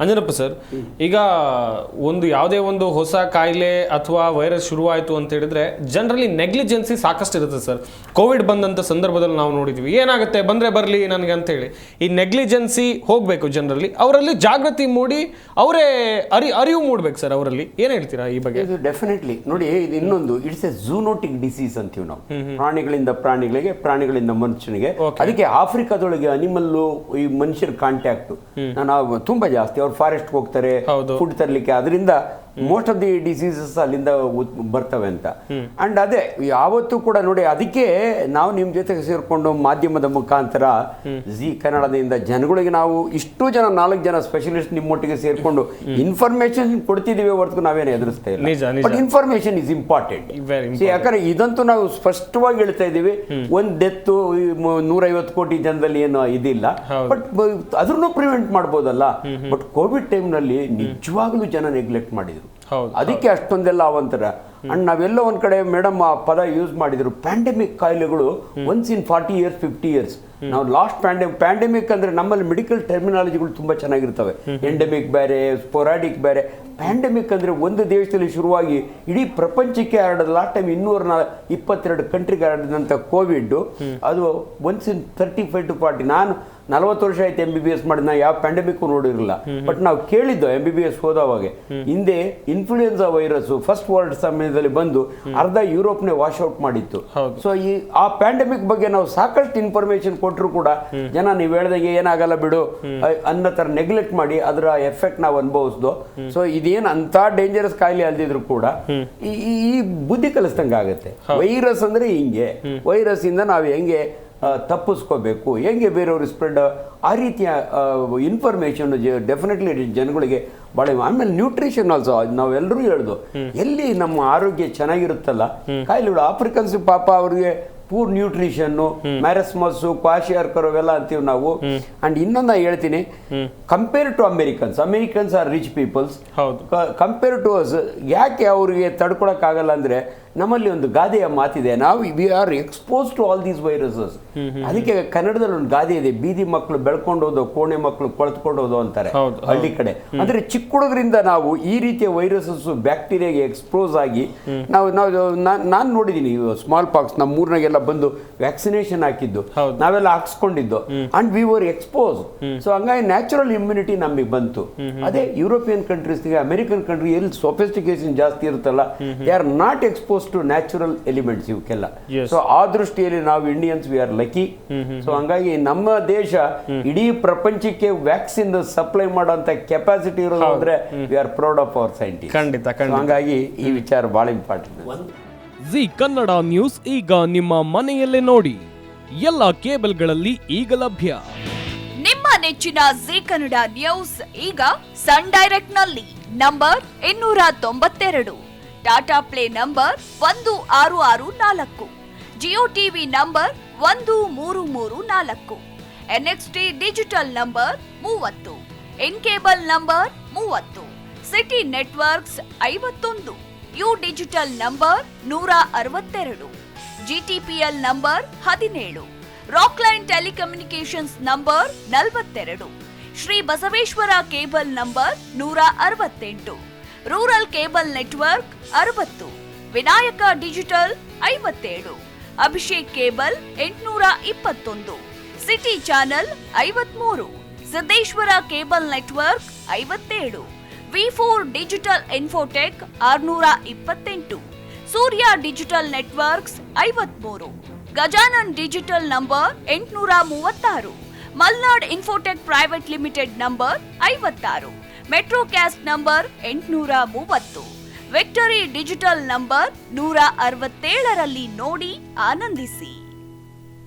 Anjanappa sir, ಈಗ ಯಾವುದೇ ಒಂದು ಹೊಸ ಕಾಯಿಲೆ ಅಥವಾ ವೈರಸ್ ಶುರುವಾಯಿತು ಅಂತ ಹೇಳಿದ್ರೆ ಜನರಲಿ ನೆಗ್ಲಿಜೆನ್ಸಿ ಸಾಕಷ್ಟು ಇರುತ್ತೆ ಸರ್. ಕೋವಿಡ್ ಬಂದಂಥ ಸಂದರ್ಭದಲ್ಲಿ ನಾವು ನೋಡಿದ್ವಿ, ಏನಾಗುತ್ತೆ ಬಂದರೆ ಬರಲಿ ನನಗೆ ಅಂತ ಹೇಳಿ ಈ ನೆಗ್ಲಿಜೆನ್ಸಿ ಹೋಗಬೇಕು ಜನರಲ್ಲಿ, ಅವರಲ್ಲಿ ಜಾಗೃತಿ ಮೂಡಿ ಅವರೇ ಅರಿವು ಮೂಡಬೇಕು ಸರ್. ಅವರಲ್ಲಿ ಏನು ಹೇಳ್ತೀರಾ ಈ ಬಗ್ಗೆ? ಇದು ಡೆಫಿನೆಟ್ಲಿ ನೋಡಿ, ಇದು ಇನ್ನೊಂದು ಇಟ್ಸ್ ಎ ಝೂನೋಟಿಕ್ ಡಿಸೀಸ್ ಅಂತೀವಿ ನಾವು, ಪ್ರಾಣಿಗಳಿಂದ ಪ್ರಾಣಿಗಳಿಗೆ, ಪ್ರಾಣಿಗಳಿಂದ ಮನುಷ್ಯನಿಗೆ. ಅದಕ್ಕೆ ಆಫ್ರಿಕಾದೊಳಗೆ ಅನಿಮಲ್ಲು ಈ ಮನುಷ್ಯರ ಕಾಂಟ್ಯಾಕ್ಟ್ ನಾವು ತುಂಬಾ ಜಾಸ್ತಿ. ಅವ್ರು ಫಾರೆಸ್ಟ್ ಹೋಗ್ತಾರೆ ಫುಡ್ ತರಲಿಕ್ಕೆ, ಅದರಿಂದ ಮೋಸ್ಟ್ ಆಫ್ ದಿ ಡಿಸೀಸಸ್ ಅಲ್ಲಿಂದ ಬರ್ತವೆ ಅಂತ. ಅಂಡ್ ಅದೇ ಯಾವತ್ತೂ ಕೂಡ ನೋಡಿ, ಅದಕ್ಕೆ ನಾವು ನಿಮ್ಮ ಜೊತೆಗೆ ಸೇರ್ಕೊಂಡು ಮಾಧ್ಯಮದ ಮುಖಾಂತರ ಜಿ ಕನ್ನಡದಿಂದ ಜನಗಳಿಗೆ ನಾವು ಇಷ್ಟು ಜನ 4 ಜನ ಸ್ಪೆಷಲಿಸ್ಟ್ ನಿಮ್ಮೊಟ್ಟಿಗೆ ಸೇರ್ಕೊಂಡು ಇನ್ಫಾರ್ಮೇಶನ್ ಕೊಡ್ತಿದೀವಿ ಹೊರತು ನಾವೇನು ಎದುರಿಸ್ತಾ ಇಲ್ಲ. But information is important. ಯಾಕಂದ್ರೆ ಇದಂತೂ ನಾವು ಸ್ಪಷ್ಟವಾಗಿ ಹೇಳ್ತಾ ಇದೀವಿ, ಒಂದ್ ಡೆತ್ 150 ಕೋಟಿ ಜನದಲ್ಲಿ ಏನು ಇದಿಲ್ಲ, ಬಟ್ ಅದ್ರನ್ನೂ ಪ್ರಿವೆಂಟ್ ಮಾಡ್ಬೋದಲ್ಲ. ಬಟ್ ಕೋವಿಡ್ ಟೈಮ್ ನಲ್ಲಿ ನಿಜವಾಗ್ಲೂ ಜನ ನೆಗ್ಲೆಕ್ಟ್ ಮಾಡಿದ್ರು, ಅದಕ್ಕೆ ಅಷ್ಟೊಂದೆಲ್ಲ ಅವಂತರ. ಅಂಡ್ ನಾವೆಲ್ಲ ಒಂದ್ ಕಡೆ ಮೇಡಮ್ ಆ ಪದ ಯೂಸ್ ಮಾಡಿದ್ರು, ಪ್ಯಾಂಡೆಮಿಕ್ ಕಾಯಿಲೆಗಳು ಒನ್ಸ್ ಇನ್ 40 years 50 years. ನಾವು ಲಾಸ್ಟ್ ಪ್ಯಾಂಡೆಮಿಕ್ ಅಂದ್ರೆ ನಮ್ಮಲ್ಲಿ ಮೆಡಿಕಲ್ ಟರ್ಮಿನಾಲಜಿಗಳು ತುಂಬಾ ಚೆನ್ನಾಗಿರ್ತವೆ. ಎಂಡೆಮಿಕ್ ಬೇರೆ, ಸ್ಪೊರಾಡಿಕ್ ಬೇರೆ. ಪ್ಯಾಂಡೆಮಿಕ್ ಅಂದ್ರೆ ಒಂದು ದೇಶದಲ್ಲಿ ಶುರುವಾಗಿ ಇಡೀ ಪ್ರಪಂಚಕ್ಕೆ ಹರಡದ. ಲಾಸ್ಟ್ ಟೈಮ್ 222 ಕಂಟ್ರಿಗೆ ಹರಡಿದಂಥ ಕೋವಿಡ್ ಅದು ಒನ್ಸ್ ಇನ್ 35 to 40. ನಾನು 40 ವರ್ಷ ಆಯ್ತು MBBS ಮಾಡಿ, ನಾ ಯಾವ ಪ್ಯಾಂಡೆಮಿಕ್ ನೋಡಿರಲಿಲ್ಲ. ಬಟ್ ನಾವು ಕೇಳಿದ್ದು MBBS ಹೋದವಾಗ, ಹಿಂದೆ ಇನ್ಫ್ಲೂಯೆನ್ಸಾ ವೈರಸ್ ಫಸ್ಟ್ ವರ್ಲ್ಡ್ ಸಮಯದಲ್ಲಿ ಬಂದು ಅರ್ಧ ಯುರೋಪ್ನೇ ವಾಶ್ ಔಟ್ ಮಾಡಿತ್ತು. ಸೊ ಆ ಪ್ಯಾಂಡೆಮಿಕ್ ಬಗ್ಗೆ ನಾವು ಸಾಕಷ್ಟು ಇನ್ಫಾರ್ಮೇಶನ್ ಕೊಟ್ಟರು ಕೂಡ ಜನ ನೀವು ಹೇಳ್ದಂಗೆ ಏನಾಗಲ್ಲ ಬಿಡು ಅನ್ನೋ ತರ ನೆಗ್ಲೆಕ್ಟ್ ಮಾಡಿ ಅದರ ಎಫೆಕ್ಟ್ ನಾವು ಅನುಭವಿಸ್ದು. ಸೊ ಇದೇನು ಅಂತ ಡೇಂಜರಸ್ ಕಾಯಿಲೆ ಅಲ್ದಿದ್ರು ಕೂಡ ಈ ಬುದ್ಧಿ ಕಲಿಸ್ದಂಗೆ ಆಗುತ್ತೆ. ವೈರಸ್ ಅಂದ್ರೆ ಹಿಂಗೆ, ವೈರಸ್ ಇಂದ ನಾವು ಹೆಂಗೆ ತಪ್ಪಿಸ್ಕೋಬೇಕು, ಹೆಂಗೆ ಬೇರೆಯವ್ರಿಗೆ ಸ್ಪ್ರೆಡ್, ಆ ರೀತಿಯ ಇನ್ಫಾರ್ಮೇಶನ್ ಡೆಫಿನೆಟ್ಲಿ ಜನಗಳಿಗೆ ಭಾಳ. ಆಮೇಲೆ ನ್ಯೂಟ್ರಿಷನ್ ಆಲ್ಸೋ ನಾವೆಲ್ಲರೂ ಹೇಳ್ದು, ಎಲ್ಲಿ ನಮ್ಮ ಆರೋಗ್ಯ ಚೆನ್ನಾಗಿರುತ್ತಲ್ಲ, ಕಾಯಿಲೆಗಳು ಆಫ್ರಿಕನ್ಸ್ ಪಾಪ ಅವ್ರಿಗೆ ಪೂರ್ ನ್ಯೂಟ್ರಿಷನ್, ಮ್ಯಾರಸ್ಮಸ್, ಕ್ವಾಶಿಯಾರ್ಕರ್ ಅವೆಲ್ಲ ಅಂತೀವಿ ನಾವು. ಅಂಡ್ ಇನ್ನೊಂದು ಹೇಳ್ತೀನಿ, compare to Americans are rich peoples, compare to us. ಯಾಕೆ ಅವ್ರಿಗೆ ತಡ್ಕೊಳಕ್ ಆಗಲ್ಲ ಅಂದ್ರೆ, ನಮ್ಮಲ್ಲಿ ಒಂದು ಗಾದೆಯ ಮಾತಿದೆ, ನಾವು we are expose to all these viruses. ಅದಕ್ಕೆ ಕನ್ನಡದಲ್ಲಿ ಒಂದು ಗಾದೆ ಇದೆ, ಬೀದಿ ಮಕ್ಕಳು ಬೆಳ್ಕೊಂಡೋದು, ಕೋಣೆ ಮಕ್ಕಳು ಕೊಳ್ತ್ಕೊಂಡೋದು ಅಂತಾರೆ ಹಳ್ಳಿ ಕಡೆ. ಅಂದ್ರೆ ಚಿಕ್ಕ ಹುಡುಗರಿಂದ ನಾವು ಈ ರೀತಿಯ ವೈರಸಸ್ ಬ್ಯಾಕ್ಟೀರಿಯಾಗೆ ಎಕ್ಸ್ಪೋಸ್ ಆಗಿ ನಾನು ನೋಡಿದೀನಿ. ಸ್ಮಾಲ್ ಪಾಕ್ಸ್ ನಮ್ಮ ಊರ್ನಾಗೆಲ್ಲ ಬಂದು ವ್ಯಾಕ್ಸಿನೇಷನ್ ಹಾಕಿದ್ದು, ನಾವೆಲ್ಲ ಹಾಕ್ಸ್ಕೊಂಡಿದ್ದು, and we were expose. So ಹಂಗಾಗಿ ನ್ಯಾಚುರಲ್ ಇಮ್ಯುನಿಟಿ ನಮಗೆ ಬಂತು. ಅದೇ ಯುರೋಪಿಯನ್ ಕಂಟ್ರೀಸ್, ಅಮೆರಿಕನ್ ಕಂಟ್ರಿ ಎಲ್ಲಿ ಸೊಫಿಸ್ಟಿಕೇಶನ್ ಜಾಸ್ತಿ ಇರುತ್ತಲ್ಲ, they are not expose to natural elements ಇವಕ್ಕೆಲ್ಲ. ಸೊ ಆ ದೃಷ್ಟಿಯಲ್ಲಿ ನಾವು Indians we are lucky. So ಹಂಗಾಗಿ ನಮ್ಮ ದೇಶ ಇಡೀ ಪ್ರಪಂಚಕ್ಕೆ ವ್ಯಾಕ್ಸಿನ್ ಸಪ್ಲೈ ಮಾಡುವಂತ ಕೆಪಾಸಿಟಿ ಇರೋದು ಅಂದ್ರೆ we are proud of our scientist. ಖಂಡಿತ. ಹಂಗಾಗಿ ಈ ವಿಚಾರ ಬಹಳ ಇಂಪಾರ್ಟೆಂಟ್. ಜಿ ಕನ್ನಡ ನ್ಯೂಸ್ ಈಗ ನಿಮ್ಮ ಮನೆಯಲ್ಲೇ ನೋಡಿ, ಎಲ್ಲ ಕೇಬಲ್ಗಳಲ್ಲಿ ಈಗ ಲಭ್ಯ. ನಿಮ್ಮ ನೆಚ್ಚಿನ ಜಿ ಕನ್ನಡ ನ್ಯೂಸ್ ಈಗ ಸನ್ ಡೈರೆಕ್ಟ್ ನಲ್ಲಿ number 292, Tata play number 1664, Jio TV number 1334, NXT digital number 30, in cable number 30, city networks 51, U digital number 162, GTPL number 17, Rockline telecommunications number 42, Shri Basaveshwara cable number 168, rural cable network 60, Vinayaka digital 57, Abhishek cable 821, city channel 53, Siddeshwara cable network 57, V4 digital Infotech 628, Surya digital networks 53, Gajanan digital number 836, Malnad infotech private limited number 56, metro cast number 830, victory digital number 167ರಲ್ಲಿ ನೋಡಿ ಆನಂದಿಸಿ.